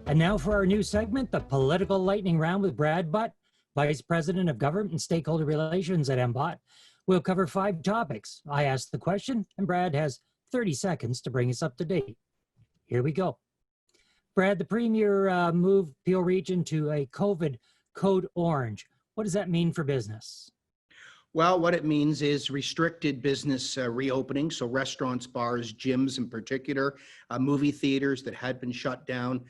And now for our new segment, the Political Lightning Round with Brad Butt, Vice President of Government and Stakeholder Relations at MBOT. We'll cover 5 topics. I ask the question, and Brad has 30 seconds to bring us up to date. Here we go. Brad, the Premier moved Peel Region to a COVID code orange. What does that mean for business? Well, what it means is restricted business reopening. So restaurants, bars, gyms in particular, movie theaters that had been shut down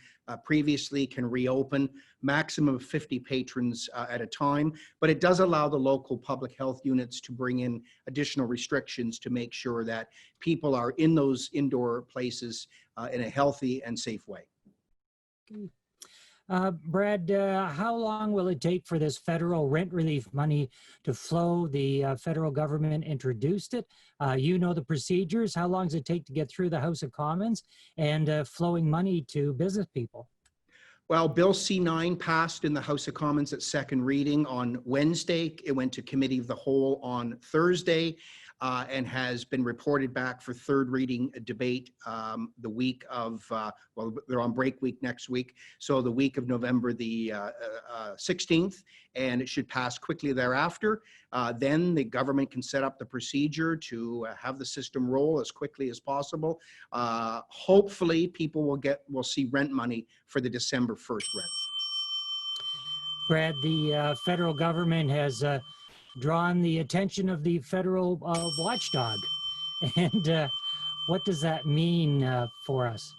previously can reopen, maximum of 50 patrons at a time. But it does allow the local public health units to bring in additional restrictions to make sure that people are in those indoor places in a healthy and safe way. Okay. Brad, how long will it take for this federal rent relief money to flow? The federal government introduced it. You know the procedures. How long does it take to get through the House of Commons and flowing money to business people? Well, Bill C-9 passed in the House of Commons at second reading on Wednesday. It went to Committee of the Whole on Thursday and has been reported back for third reading debate the week of, well, they're on break week next week. So the week of November the 16th, and it should pass quickly thereafter. Then the government can set up the procedure to have the system roll as quickly as possible. Hopefully people will see rent money for the December 1st rent. Brad, the federal government has drawn the attention of the federal watchdog. And what does that mean for us?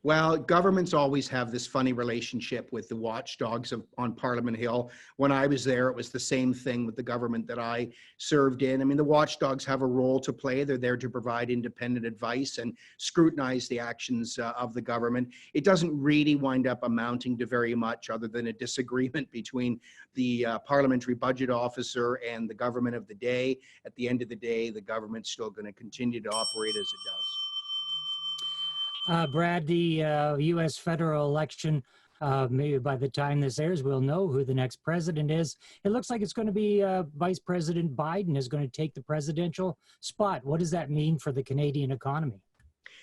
Well, governments always have this funny relationship with the watchdogs on Parliament Hill. When I was there, it was the same thing with the government that I served in. I mean, the watchdogs have a role to play. They're there to provide independent advice and scrutinize the actions of the government. It doesn't really wind up amounting to very much other than a disagreement between the parliamentary budget officer and the government of the day. At the end of the day, the government's still going to continue to operate as it does. Brad, the U.S. federal election, maybe by the time this airs, we'll know who the next president is. It looks like it's going to be Vice President Biden is going to take the presidential spot. What does that mean for the Canadian economy?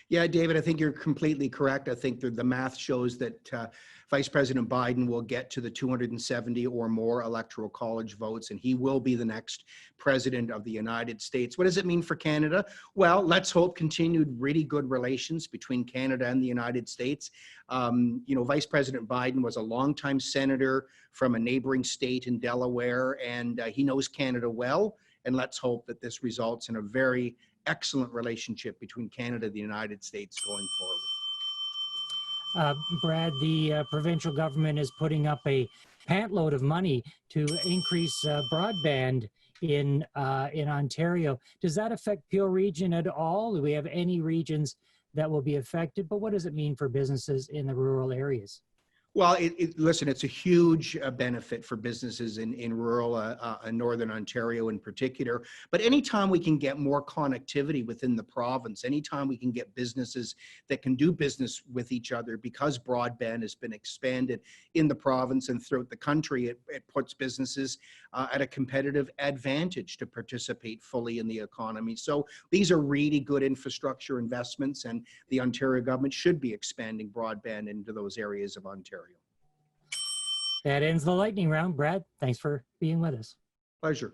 Yeah, David, I think you're completely correct. I think the math shows that Vice President Biden will get to the 270 or more electoral college votes, and he will be the next president of the United States. What does it mean for Canada? Well, let's hope continued really good relations between Canada and the United States. You know, Vice President Biden was a longtime senator from a neighboring state in Delaware, and he knows Canada well. And let's hope that this results in a very excellent relationship between Canada and the United States going forward. Brad, the provincial government is putting up a pantload of money to increase broadband in Ontario. Does that affect Peel Region at all? Do we have any regions that will be affected? But what does it mean for businesses in the rural areas? Well, listen, it's a huge benefit for businesses in rural Northern Ontario in particular. But anytime we can get more connectivity within the province, anytime we can get businesses that can do business with each other, because broadband has been expanded in the province and throughout the country, it puts businesses at a competitive advantage to participate fully in the economy. So these are really good infrastructure investments, and the Ontario government should be expanding broadband into those areas of Ontario. That ends the lightning round. Brad, thanks for being with us. Pleasure.